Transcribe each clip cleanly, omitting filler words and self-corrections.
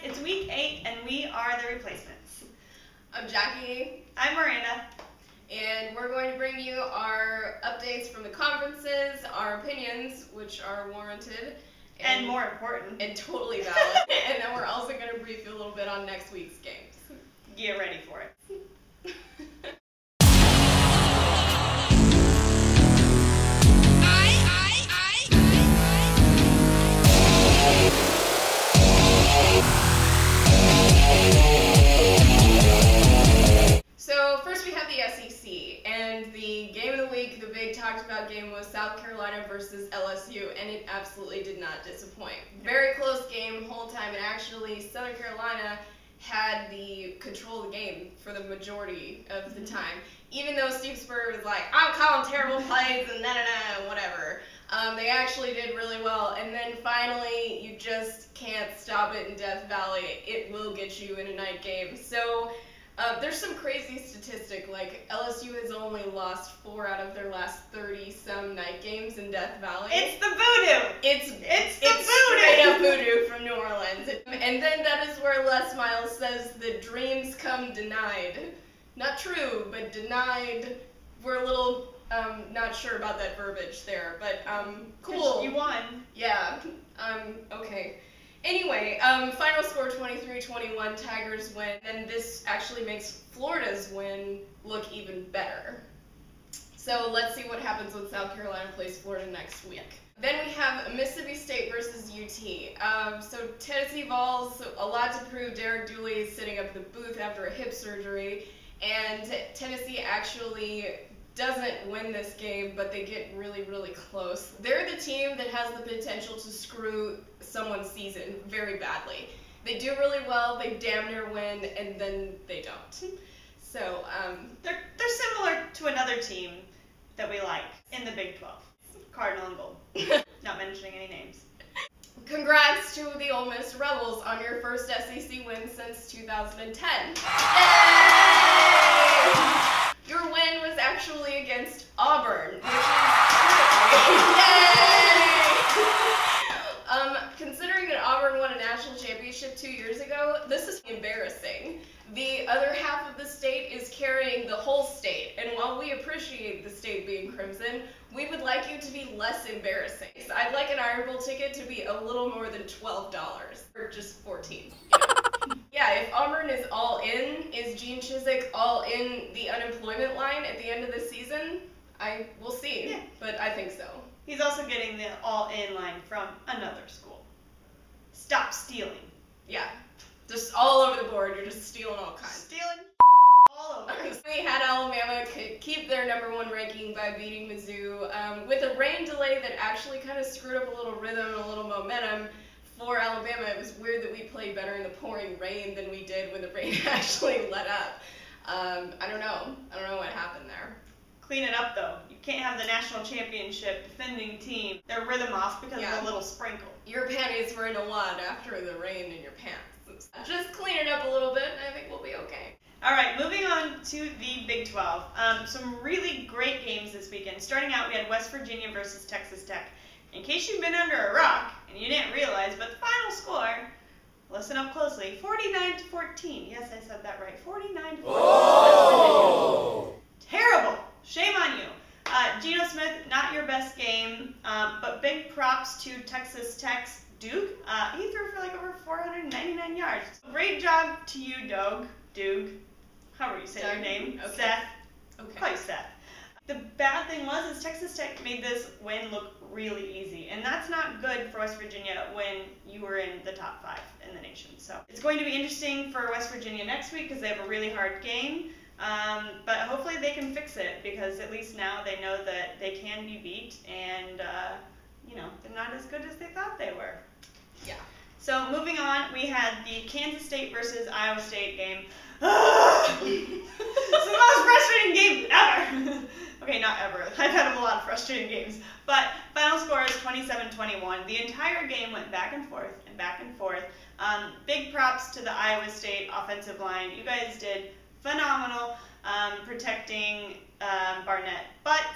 It's week 8, and we are the replacements. I'm Jackie. I'm Miranda. And we're going to bring you our updates from the conferences, our opinions, which are warranted. And more important. And totally valid. And then we're also going to brief you a little bit on next week's games. Get ready for it. So first we have the SEC, and the game of the week, the big talked about game was South Carolina versus LSU, and it absolutely did not disappoint. Very close game whole time, and actually Southern Carolina had the control of the game for the majority of the time. Even though Steve Spurrier was like, I'm calling terrible plays and whatever. They actually did really well, and then finally you just can't stop it in Death Valley. It will get you in a night game. So there's some crazy statistic, like LSU has only lost 4 out of their last 30-some night games in Death Valley. It's the voodoo! It's the voodoo! Straight up voodoo from New Orleans. And then that is where Les Miles says the dreams come denied. Not true, but denied. We're a little not sure about that verbiage there, but cool. You won. Yeah. Okay. Anyway, final score 23-21, Tigers win, and this actually makes Florida's win look even better. So let's see what happens when South Carolina plays Florida next week. Then we have Mississippi State versus UT. So Tennessee Vols, a lot to prove. Derek Dooley is sitting up in the booth after a hip surgery, and Tennessee actually doesn't win this game, but they get really, really close. They're the team that has the potential to screw someone's season very badly. They do really well, they damn near win, and then they don't. So, They're similar to another team that we like in the Big 12. Cardinal and Gold. Not mentioning any names. Congrats to the Ole Miss Rebels on your first SEC win since 2010. Yay! Your win was actually against Auburn, which is yay! Considering that Auburn won a national championship 2 years ago, this is embarrassing. The other half of the state is carrying the whole state, and while we appreciate the state being crimson, we would like you to be less embarrassing. So I'd like an Iron Bowl ticket to be a little more than $12, or just $14. Yeah, if Auburn is all in, is Gene Chizik all in the unemployment line at the end of the season? We'll see, yeah. But I think so. He's also getting the all-in line from another school. Stop stealing. Yeah, just all over the board, you're just stealing all kinds. Stealing all over. We had Alabama keep their #1 ranking by beating Mizzou with a rain delay that actually kind of screwed up a little rhythm and a little momentum. For Alabama, it was weird that we played better in the pouring rain than we did when the rain actually let up. I don't know what happened there. Clean it up, though. You can't have the national championship defending team, their rhythm off because of a little sprinkle. Your panties were in a wad after the rain in your pants. Just clean it up a little bit, and I think we'll be okay. All right, moving on to the Big 12. Some really great games this weekend. Starting out, we had West Virginia versus Texas Tech. In case you've been under a rock and you didn't realize, but the final score, listen up closely, 49-14. Yes, I said that right. 49-14. Oh! Terrible. Shame on you. Geno Smith, not your best game, but big props to Texas Tech's Duke. He threw for like over 499 yards. Great job to you, Doug, however you say your name, okay. Seth. Okay. Quite Seth. The bad thing was Texas Tech made this win look really easy, and that's not good for West Virginia when you were in the top 5 in the nation. So it's going to be interesting for West Virginia next week because they have a really hard game, but hopefully they can fix it because at least now they know that they can be beat, and they're not as good as they thought they were. Yeah. So moving on, we had the Kansas State versus Iowa State game. It's the most frustrating game ever. Okay, not ever. I've had a lot of frustrating games. But final score is 27-21. The entire game went back and forth and back and forth. Big props to the Iowa State offensive line. You guys did phenomenal protecting Barnett. But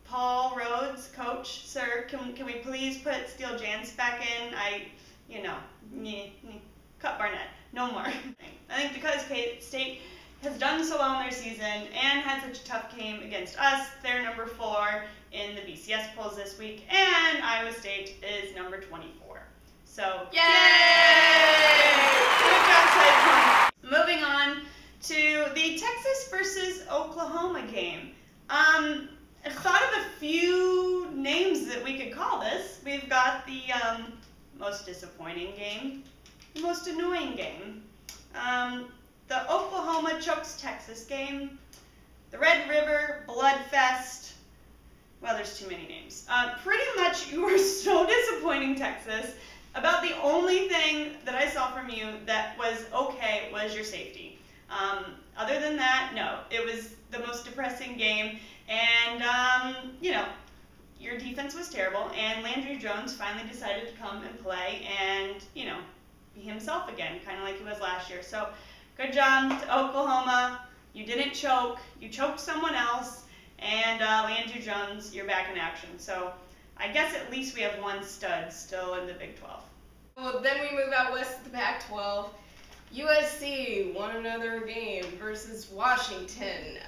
Paul Rhodes, coach, sir, can we please put Steele Jans back in? no more. I think because K-State has done so well in their season and had such a tough game against us, they're number 4 in the BCS polls this week, and Iowa State is number 24. So, yay! Good job, Ted. Moving on to the Texas versus Oklahoma game. I've thought of a few names that we could call this. We've got the most disappointing game, the most annoying game, the Oklahoma chokes Texas game, the Red River Bloodfest. Well, there's too many names. Pretty much you were so disappointing, Texas. About the only thing that I saw from you that was okay was your safety. Other than that, no. It was the most depressing game, and, you know, your defense was terrible, and Landry Jones finally decided to come and play and, you know, be himself again, kind of like he was last year. So, good job to Oklahoma. You didn't choke. You choked someone else, and Landry Jones, you're back in action. So, I guess at least we have one stud still in the Big 12. Well, then we move out west to the Pac-12. USC won another game versus Washington,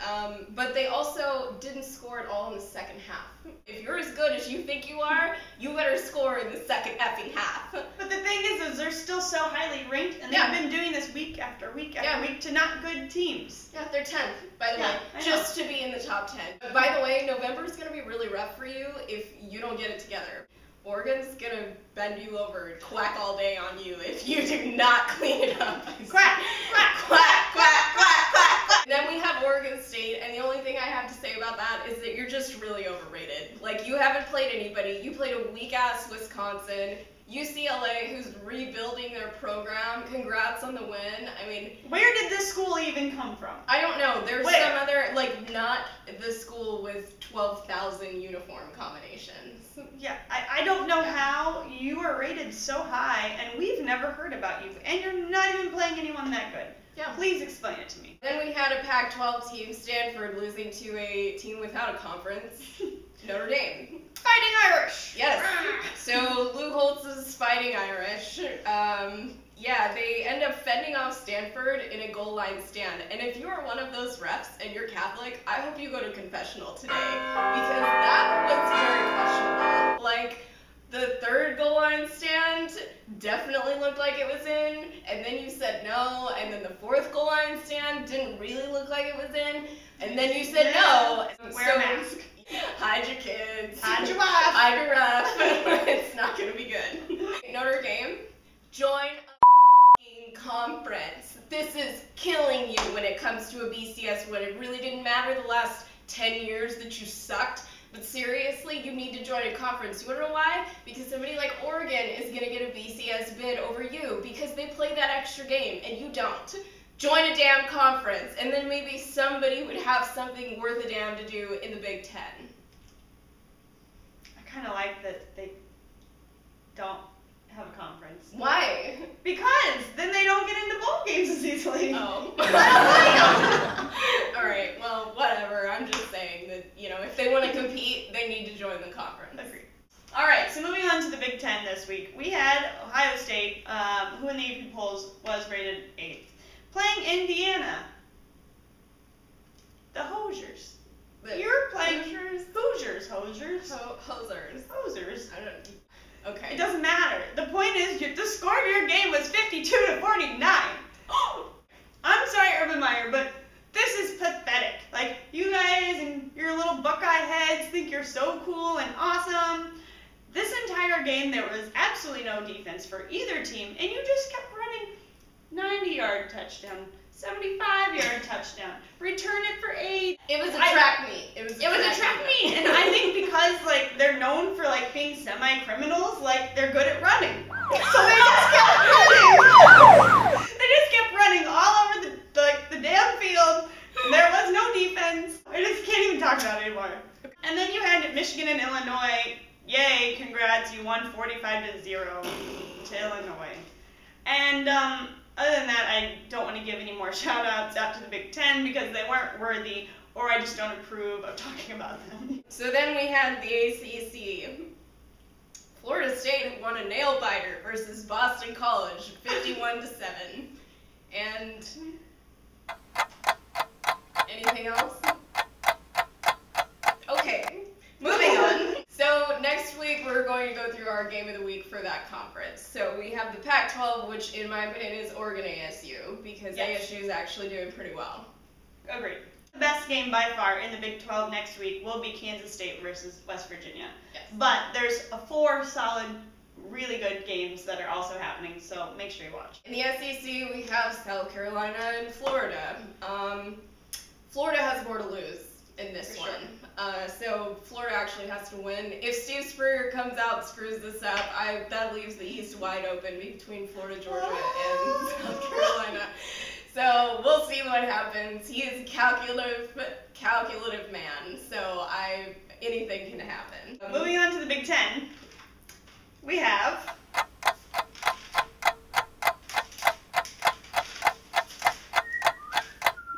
but they also didn't score at all in the second half. If you're as good as you think you are, you better score in the second effing half. But the thing is they're still so highly ranked, and they've been doing this week after week after week to not good teams. Yeah, they're 10th, by the way, just to be in the top 10. But by the way, November is going to be really rough for you if you don't get it together. Oregon's gonna bend you over and quack all day on you if you do not clean it up. Quack, quack, quack, quack, quack, quack, quack. Then we have Oregon State, and the only thing I have to say about that is that you're just really overrated. Like, you haven't played anybody. You played a weak-ass Wisconsin. UCLA, who's rebuilding their program, congrats on the win. I mean, where did this school even come from? I don't know. There's some other, like, not the school with 12,000 uniform combinations. Yeah, I don't know how you are rated so high, and we've never heard about you, and you're not even playing anyone that good. Yeah. Please explain it to me. Then we had a Pac-12 team, Stanford, losing to a team without a conference, Notre Dame. Fighting Irish! Yes. So Lou Holtz is Fighting Irish. Yeah, they end up fending off Stanford in a goal line stand. And if you are one of those refs and you're Catholic, I hope you go to confessional today, because that was very questionable. Like, the third goal line stand definitely looked like it was in, and then you said no, and then the fourth goal line stand didn't really look like it was in, and then you said no. Wear a mask. Hide your kids. Hide your wife. Hide your ref. It's not going to be good. Notre Dame, join a conference. This is killing you when it comes to a BCS win. It really didn't matter the last 10 years that you sucked. But seriously, you need to join a conference. You want to know why? Because somebody like Oregon is going to get a BCS bid over you because they play that extra game and you don't. Join a damn conference, and then maybe somebody would have something worth a damn to do in the Big Ten. I kind of like that they don't have a conference. Why? Because then they don't get into bowl games as easily. Oh. I don't like them. Alright, well, whatever. I'm just saying that, you know, if they want to compete, they need to join the conference. Agreed. Alright, so moving on to the Big Ten this week. We had Ohio State, who in the AP polls was rated 8th, playing Indiana. The Hoosiers. You're playing Hoosiers. Hosers. I don't. Okay. It doesn't matter. The point is, the score of your game was 52-49. I'm sorry, Urban Meyer, but this is pathetic. Like, you guys and your little Buckeye heads think you're so cool and awesome. This entire game, there was absolutely no defense for either team, and you just kept running 90-yard touchdown, 75-yard touchdown, return it for 8. It was a track meet. It was a track meet, and I think because, like, they're known for, like, being semi-criminals, like, they're good at running. So they just kept running. They just kept running all over the damn field, and there was no defense. I just can't even talk about it anymore. And then you had Michigan and Illinois. Yay, congrats, you won 45-0 to Illinois. And, other than that, I don't want to give any more shout-outs out to the Big Ten because they weren't worthy, or I just don't approve of talking about them. So then we had the ACC. Florida State won a nail-biter versus Boston College, 51-7. And anything else? Okay, moving on. So next week we're going to go through our game of the week for that conference. So we have the Pac-12, which in my opinion is Oregon ASU, because Yes. ASU is actually doing pretty well. Agreed. The best game by far in the Big 12 next week will be Kansas State versus West Virginia. Yes. But there's 4 solid, really good games that are also happening, so make sure you watch. In the SEC, we have South Carolina and Florida. Florida has more to lose in this For one. sure. So Florida actually has to win. If Steve Spurrier comes out and screws this up, that leaves the East wide open between Florida, Georgia, and South Carolina. So we'll see what happens. He is a calculative man, so anything can happen. Moving on to the Big 10, we have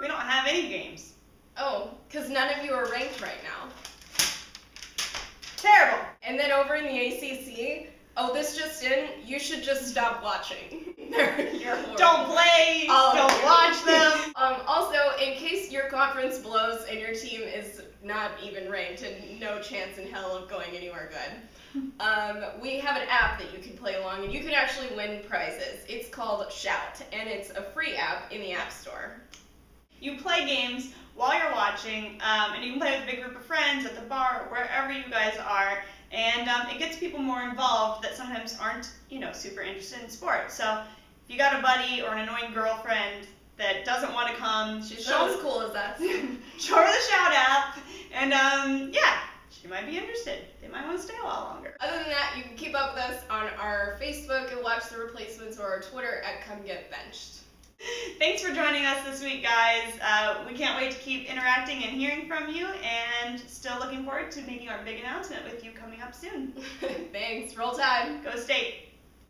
we don't have any games. Oh, because none of you are ranked right now. Terrible. And then over in the ACC, oh, this just in, you should just stop watching. You're horrible. Don't play, don't watch them. Also, in case your conference blows and your team is not even ranked and no chance in hell of going anywhere good, we have an app that you can play along and you can actually win prizes. It's called Shout, and it's a free app in the App Store. You play games while you're watching, and you can play with a big group of friends at the bar, wherever you guys are, and it gets people more involved that sometimes aren't, super interested in sports. So if you got a buddy or an annoying girlfriend that doesn't want to come, She's not as cool as us. show her the Shout app, and yeah, she might be interested. They might want to stay a while longer. Other than that, you can keep up with us on our Facebook and Watch the Replacements, or our Twitter at Come Get Benched. Thanks for joining us this week, guys. We can't wait to keep interacting and hearing from you, and still looking forward to making our big announcement with you coming up soon. Thanks. Roll Tide. Go State.